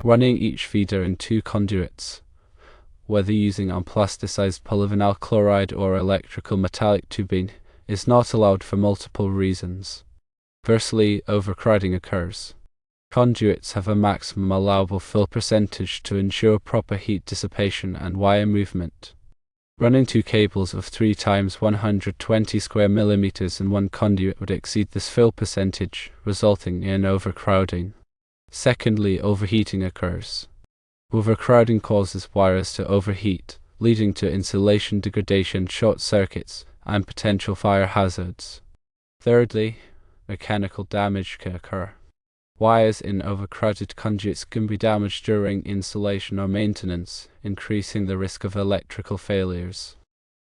Running each feeder in 2 conduits, whether using unplasticized polyvinyl chloride or electrical metallic tubing, is not allowed for multiple reasons. Firstly, overcrowding occurs. Conduits have a maximum allowable fill percentage to ensure proper heat dissipation and wire movement. Running 2 cables of 3 times 120 square millimeters in one conduit would exceed this fill percentage, resulting in overcrowding. Secondly, overheating occurs. Overcrowding causes wires to overheat, leading to insulation degradation, short circuits, and potential fire hazards. Thirdly, mechanical damage can occur. Wires in overcrowded conduits can be damaged during installation or maintenance, increasing the risk of electrical failures.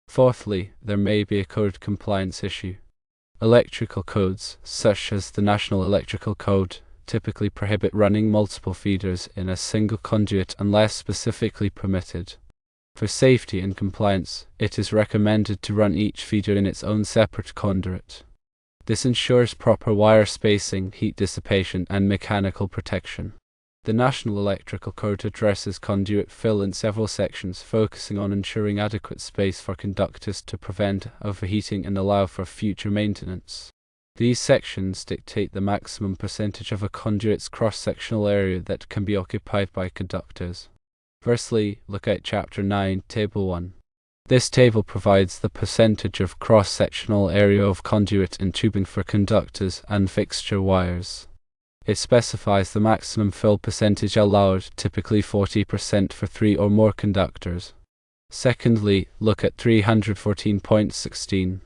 Fourthly, there may be a code compliance issue. Electrical codes, such as the National Electrical Code, typically prohibit running multiple feeders in a single conduit unless specifically permitted. For safety and compliance, it is recommended to run each feeder in its own separate conduit. This ensures proper wire spacing, heat dissipation, and mechanical protection. The National Electrical Code addresses conduit fill in several sections, focusing on ensuring adequate space for conductors to prevent overheating and allow for future maintenance. These sections dictate the maximum percentage of a conduit's cross-sectional area that can be occupied by conductors. Firstly, look at Chapter 9, Table 1. This table provides the percentage of cross-sectional area of conduit and tubing for conductors and fixture wires. It specifies the maximum fill percentage allowed, typically 40% for 3 or more conductors. Secondly, look at 314.16.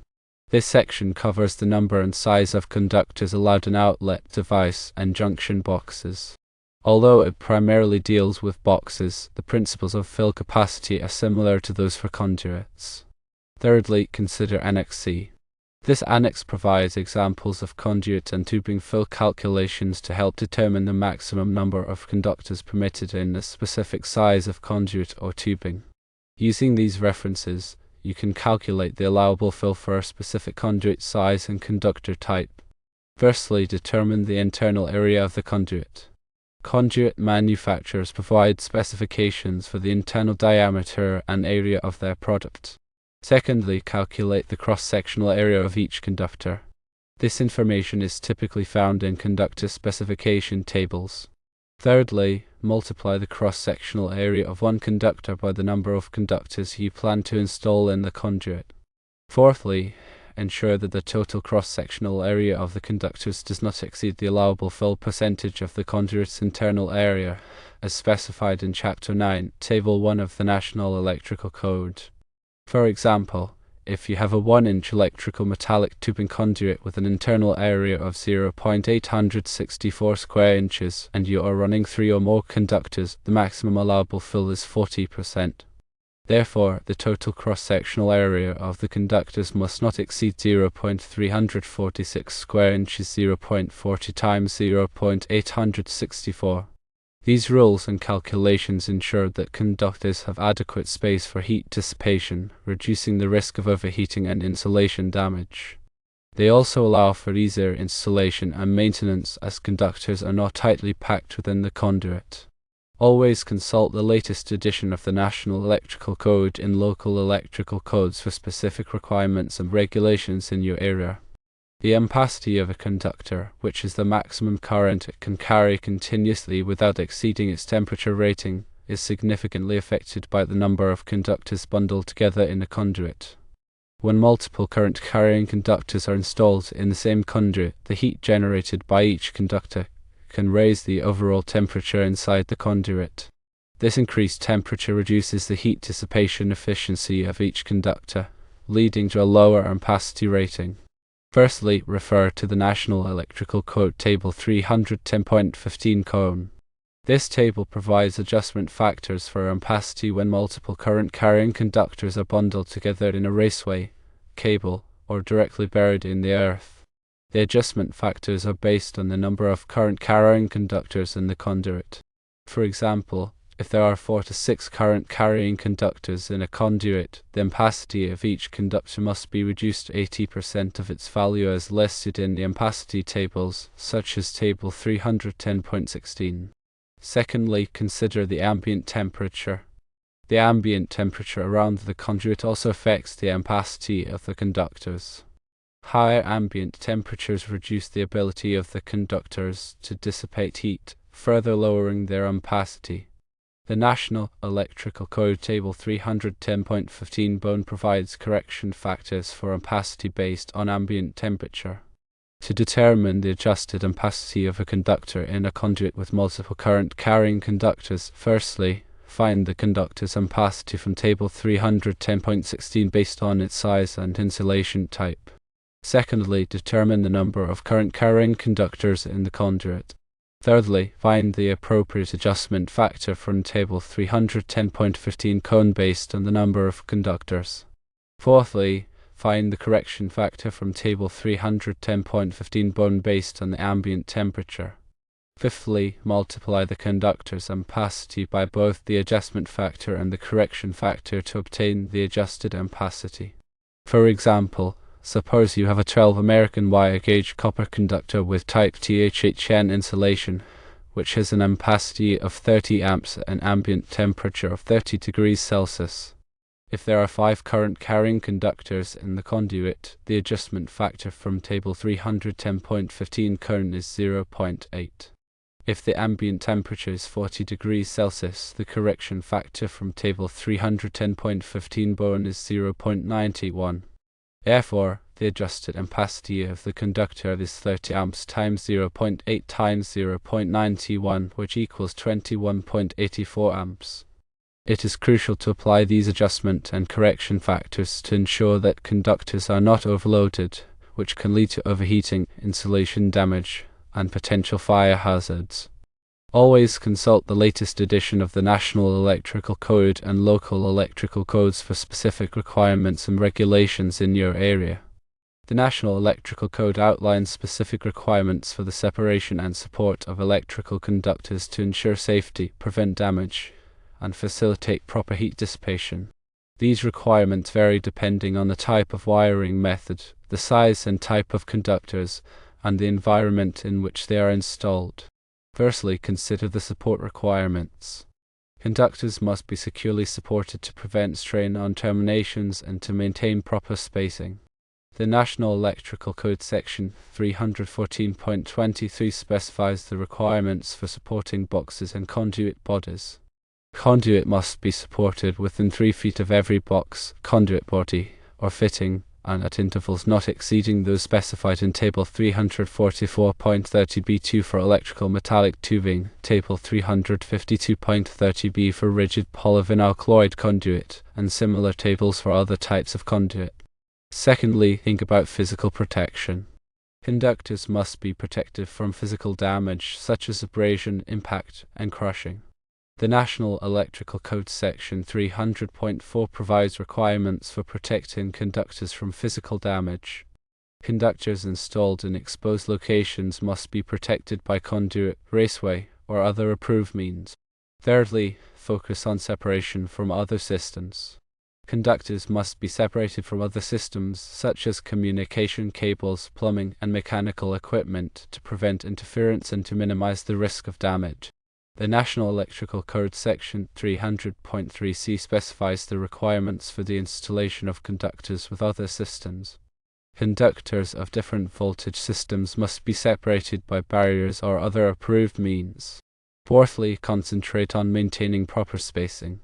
This section covers the number and size of conductors allowed in outlet, device, and junction boxes. Although it primarily deals with boxes, the principles of fill capacity are similar to those for conduits. Thirdly, consider Annex C. This annex provides examples of conduit and tubing fill calculations to help determine the maximum number of conductors permitted in a specific size of conduit or tubing. Using these references, you can calculate the allowable fill for a specific conduit size and conductor type. Firstly, determine the internal area of the conduit. Conduit manufacturers provide specifications for the internal diameter and area of their product. Secondly, calculate the cross-sectional area of each conductor. This information is typically found in conductor specification tables. Thirdly, multiply the cross-sectional area of one conductor by the number of conductors you plan to install in the conduit. Fourthly, ensure that the total cross-sectional area of the conductors does not exceed the allowable fill percentage of the conduit's internal area, as specified in Chapter 9, Table 1 of the National Electrical Code. For example, if you have a 1-inch electrical metallic tubing conduit with an internal area of 0.864 square inches and you are running 3 or more conductors, the maximum allowable fill is 40%. Therefore, the total cross-sectional area of the conductors must not exceed 0.346 square inches, 0.40 times 0.864. These rules and calculations ensure that conductors have adequate space for heat dissipation, reducing the risk of overheating and insulation damage. They also allow for easier installation and maintenance as conductors are not tightly packed within the conduit. Always consult the latest edition of the National Electrical Code in local electrical codes for specific requirements and regulations in your area. The ampacity of a conductor, which is the maximum current it can carry continuously without exceeding its temperature rating, is significantly affected by the number of conductors bundled together in a conduit. When multiple current-carrying conductors are installed in the same conduit, the heat generated by each conductor can raise the overall temperature inside the conduit. This increased temperature reduces the heat dissipation efficiency of each conductor, leading to a lower ampacity rating. Firstly, refer to the National Electrical Code Table 310.15 Cone. This table provides adjustment factors for ampacity when multiple current-carrying conductors are bundled together in a raceway, cable, or directly buried in the earth. The adjustment factors are based on the number of current-carrying conductors in the conduit. For example, if there are 4 to 6 current-carrying conductors in a conduit, the ampacity of each conductor must be reduced to 80% of its value as listed in the ampacity tables, such as Table 310.16. Secondly, consider the ambient temperature. The ambient temperature around the conduit also affects the ampacity of the conductors. Higher ambient temperatures reduce the ability of the conductors to dissipate heat, further lowering their ampacity. The National Electrical Code Table 310.15 Bone provides correction factors for ampacity based on ambient temperature. To determine the adjusted ampacity of a conductor in a conduit with multiple current carrying conductors, firstly, find the conductor's ampacity from Table 310.16 based on its size and insulation type. Secondly, determine the number of current carrying conductors in the conduit. Thirdly, find the appropriate adjustment factor from Table 310.15 cone based on the number of conductors. Fourthly, find the correction factor from Table 310.15 bone based on the ambient temperature. Fifthly, multiply the conductor's ampacity by both the adjustment factor and the correction factor to obtain the adjusted ampacity. For example, suppose you have a 12 American wire gauge copper conductor with type THHN insulation, which has an ampacity of 30 amps and ambient temperature of 30 degrees Celsius. If there are 5 current carrying conductors in the conduit, the adjustment factor from Table 310.15 cone is 0.8. If the ambient temperature is 40 degrees Celsius, the correction factor from Table 310.15 bone is 0.91. Therefore, the adjusted ampacity of the conductor is 30 amps times 0.8 times 0.91, which equals 21.84 amps. It is crucial to apply these adjustment and correction factors to ensure that conductors are not overloaded, which can lead to overheating, insulation damage, and potential fire hazards. Always consult the latest edition of the National Electrical Code and local electrical codes for specific requirements and regulations in your area. The National Electrical Code outlines specific requirements for the separation and support of electrical conductors to ensure safety, prevent damage, and facilitate proper heat dissipation. These requirements vary depending on the type of wiring method, the size and type of conductors, and the environment in which they are installed. Firstly, consider the support requirements. Conductors must be securely supported to prevent strain on terminations and to maintain proper spacing. The National Electrical Code Section 314.23 specifies the requirements for supporting boxes and conduit bodies. Conduit must be supported within 3 feet of every box, conduit body, or fitting, and at intervals not exceeding those specified in Table 344.30b2 for electrical metallic tubing, Table 352.30b for rigid polyvinyl chloride conduit, and similar tables for other types of conduit. Secondly, think about physical protection. Conductors must be protected from physical damage such as abrasion, impact, and crushing. The National Electrical Code Section 300.4 provides requirements for protecting conductors from physical damage. Conductors installed in exposed locations must be protected by conduit, raceway, or other approved means. Thirdly, focus on separation from other systems. Conductors must be separated from other systems such as communication cables, plumbing, and mechanical equipment to prevent interference and to minimize the risk of damage. The National Electrical Code Section 300.3c specifies the requirements for the installation of conductors with other systems. Conductors of different voltage systems must be separated by barriers or other approved means. Fourthly, concentrate on maintaining proper spacing.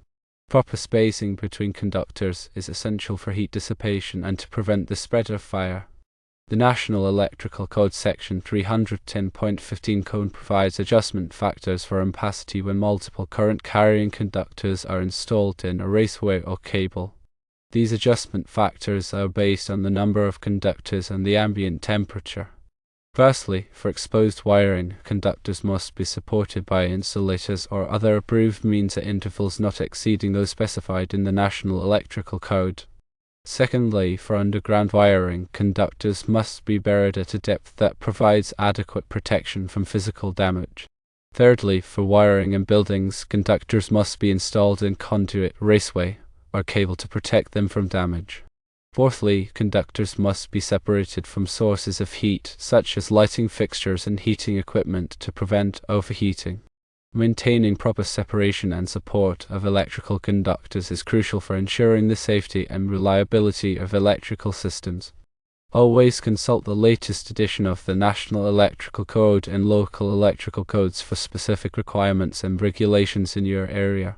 Proper spacing between conductors is essential for heat dissipation and to prevent the spread of fire. The National Electrical Code Section 310.15 code provides adjustment factors for ampacity when multiple current carrying conductors are installed in a raceway or cable. These adjustment factors are based on the number of conductors and the ambient temperature. Firstly, for exposed wiring, conductors must be supported by insulators or other approved means at intervals not exceeding those specified in the National Electrical Code. Secondly, for underground wiring, conductors must be buried at a depth that provides adequate protection from physical damage. Thirdly, for wiring in buildings, conductors must be installed in conduit, raceway, or cable to protect them from damage. Fourthly, conductors must be separated from sources of heat, such as lighting fixtures and heating equipment, to prevent overheating. Maintaining proper separation and support of electrical conductors is crucial for ensuring the safety and reliability of electrical systems. Always consult the latest edition of the National Electrical Code and local electrical codes for specific requirements and regulations in your area.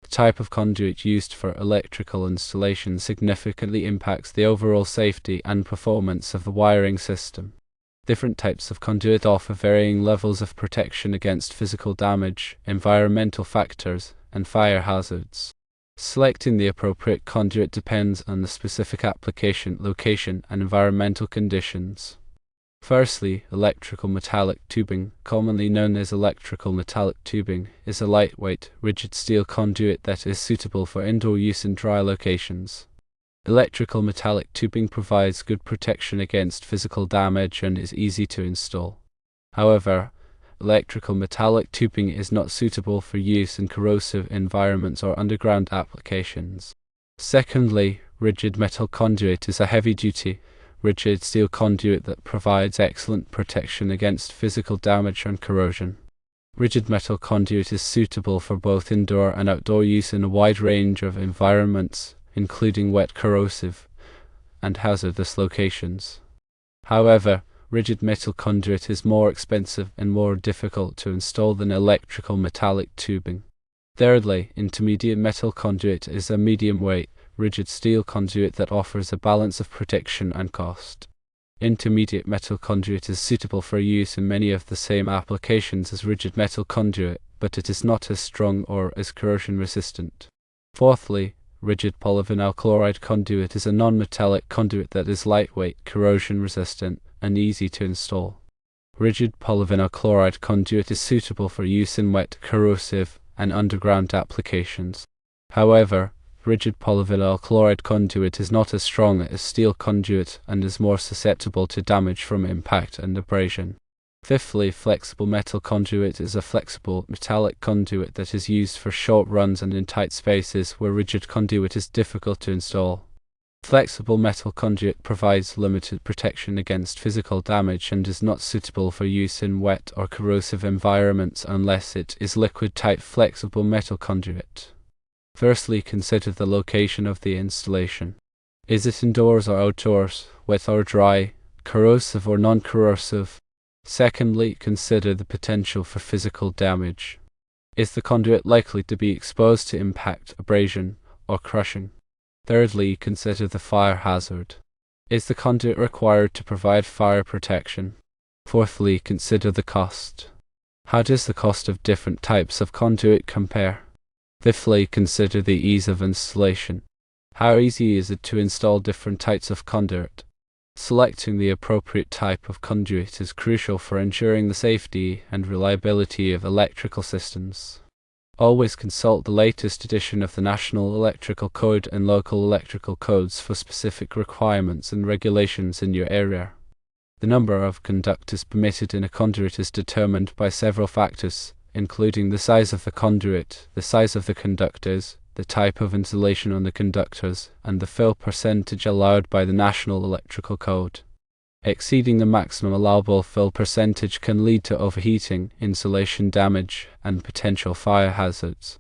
The type of conduit used for electrical installation significantly impacts the overall safety and performance of the wiring system. Different types of conduit offer varying levels of protection against physical damage, environmental factors, and fire hazards. Selecting the appropriate conduit depends on the specific application, location, and environmental conditions. Firstly, electrical metallic tubing, commonly known as electrical metallic tubing, is a lightweight, rigid steel conduit that is suitable for indoor use in dry locations. Electrical metallic tubing provides good protection against physical damage and is easy to install. However, electrical metallic tubing is not suitable for use in corrosive environments or underground applications. Secondly, rigid metal conduit is a heavy-duty, rigid steel conduit that provides excellent protection against physical damage and corrosion. Rigid metal conduit is suitable for both indoor and outdoor use in a wide range of environments, including wet, corrosive, and hazardous locations. However, rigid metal conduit is more expensive and more difficult to install than electrical metallic tubing. Thirdly, intermediate metal conduit is a medium-weight, rigid steel conduit that offers a balance of protection and cost. Intermediate metal conduit is suitable for use in many of the same applications as rigid metal conduit, but it is not as strong or as corrosion resistant. Fourthly, rigid polyvinyl chloride conduit is a non-metallic conduit that is lightweight, corrosion resistant, and easy to install. Rigid polyvinyl chloride conduit is suitable for use in wet, corrosive, and underground applications. However, rigid polyvinyl chloride conduit is not as strong as steel conduit and is more susceptible to damage from impact and abrasion. Fifthly, flexible metal conduit is a flexible metallic conduit that is used for short runs and in tight spaces where rigid conduit is difficult to install. Flexible metal conduit provides limited protection against physical damage and is not suitable for use in wet or corrosive environments unless it is liquid-type flexible metal conduit. Firstly, consider the location of the installation. Is it indoors or outdoors, wet or dry, corrosive or non-corrosive? Secondly, consider the potential for physical damage. Is the conduit likely to be exposed to impact, abrasion, or crushing? Thirdly, consider the fire hazard. Is the conduit required to provide fire protection? Fourthly, consider the cost. How does the cost of different types of conduit compare? Fifthly, consider the ease of installation. How easy is it to install different types of conduit? Selecting the appropriate type of conduit is crucial for ensuring the safety and reliability of electrical systems. Always consult the latest edition of the National Electrical Code and local electrical codes for specific requirements and regulations in your area. The number of conductors permitted in a conduit is determined by several factors, including the size of the conduit, the size of the conductors, the type of insulation on the conductors, and the fill percentage allowed by the National Electrical Code. Exceeding the maximum allowable fill percentage can lead to overheating, insulation damage, and potential fire hazards.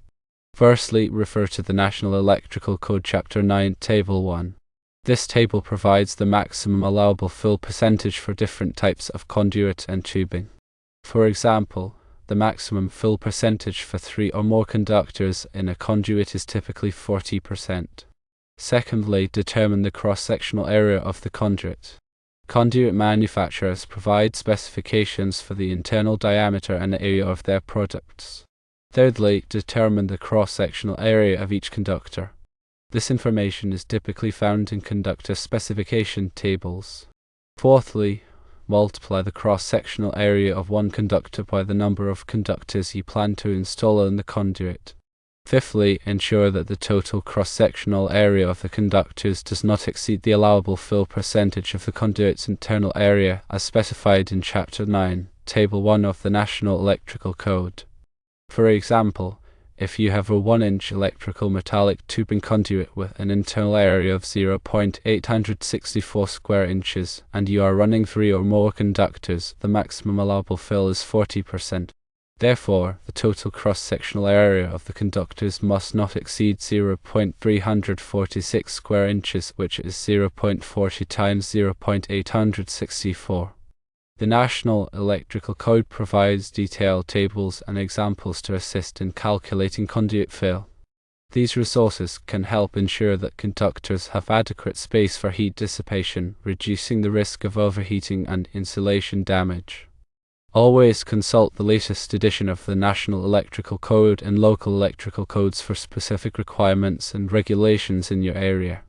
Firstly, refer to the National Electrical Code Chapter 9, Table 1. This table provides the maximum allowable fill percentage for different types of conduit and tubing. For example, the maximum fill percentage for 3 or more conductors in a conduit is typically 40%. Secondly, determine the cross-sectional area of the conduit. Conduit manufacturers provide specifications for the internal diameter and area of their products. Thirdly, determine the cross-sectional area of each conductor. This information is typically found in conductor specification tables. Fourthly, multiply the cross-sectional area of one conductor by the number of conductors you plan to install in the conduit. Fifthly, ensure that the total cross-sectional area of the conductors does not exceed the allowable fill percentage of the conduit's internal area as specified in Chapter 9, Table 1 of the National Electrical Code. For example, if you have a 1-inch electrical metallic tubing conduit with an internal area of 0.864 square inches and you are running 3 or more conductors, the maximum allowable fill is 40%. Therefore, the total cross-sectional area of the conductors must not exceed 0.346 square inches, which is 0.40 times 0.864. The National Electrical Code provides detailed tables and examples to assist in calculating conduit fill. These resources can help ensure that conductors have adequate space for heat dissipation, reducing the risk of overheating and insulation damage. Always consult the latest edition of the National Electrical Code and local electrical codes for specific requirements and regulations in your area.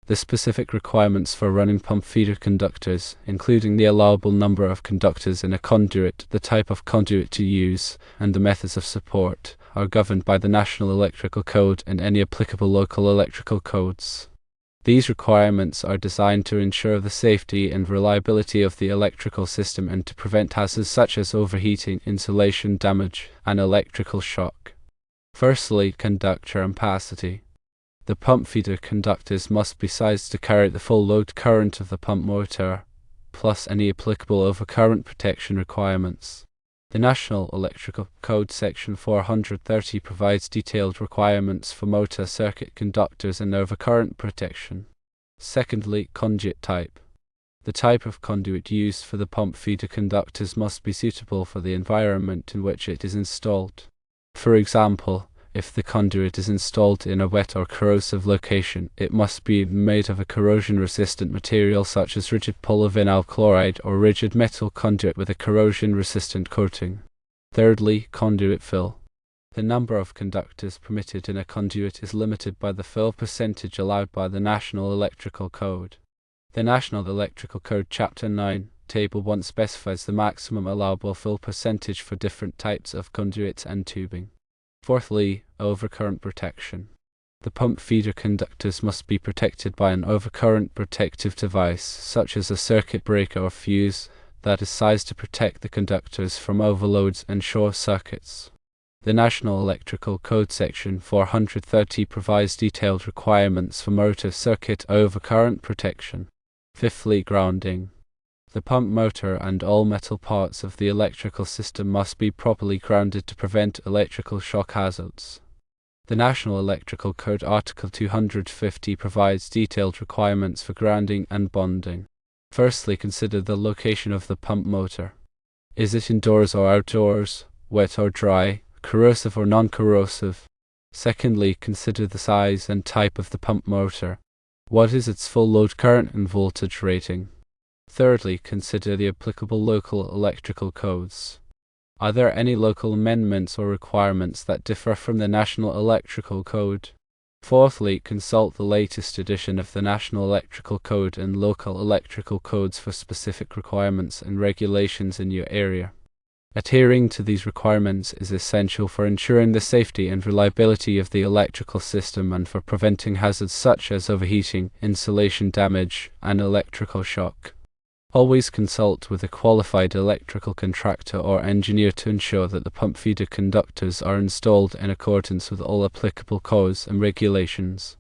The specific requirements for running pump feeder conductors, including the allowable number of conductors in a conduit, the type of conduit to use, and the methods of support, are governed by the National Electrical Code and any applicable local electrical codes. These requirements are designed to ensure the safety and reliability of the electrical system and to prevent hazards such as overheating, insulation damage, and electrical shock. Firstly, conductor ampacity. The pump feeder conductors must be sized to carry the full load current of the pump motor, plus any applicable overcurrent protection requirements. The National Electrical Code Section 430 provides detailed requirements for motor circuit conductors and overcurrent protection. Secondly, conduit type. The type of conduit used for the pump feeder conductors must be suitable for the environment in which it is installed. For example, if the conduit is installed in a wet or corrosive location, it must be made of a corrosion-resistant material such as rigid polyvinyl chloride or rigid metal conduit with a corrosion-resistant coating. Thirdly, conduit fill. The number of conductors permitted in a conduit is limited by the fill percentage allowed by the National Electrical Code. The National Electrical Code Chapter 9, Table 1 specifies the maximum allowable fill percentage for different types of conduits and tubing. Fourthly, overcurrent protection. The pump feeder conductors must be protected by an overcurrent protective device, such as a circuit breaker or fuse, that is sized to protect the conductors from overloads and short circuits. The National Electrical Code Section 430 provides detailed requirements for motor circuit overcurrent protection. Fifthly, grounding. The pump motor and all metal parts of the electrical system must be properly grounded to prevent electrical shock hazards. The National Electrical Code Article 250 provides detailed requirements for grounding and bonding. Firstly, consider the location of the pump motor. Is it indoors or outdoors, wet or dry, corrosive or non-corrosive? Secondly, consider the size and type of the pump motor. What is its full load current and voltage rating? Thirdly, consider the applicable local electrical codes. Are there any local amendments or requirements that differ from the National Electrical Code? Fourthly, consult the latest edition of the National Electrical Code and local electrical codes for specific requirements and regulations in your area. Adhering to these requirements is essential for ensuring the safety and reliability of the electrical system and for preventing hazards such as overheating, insulation damage, and electrical shock. Always consult with a qualified electrical contractor or engineer to ensure that the pump feeder conductors are installed in accordance with all applicable codes and regulations.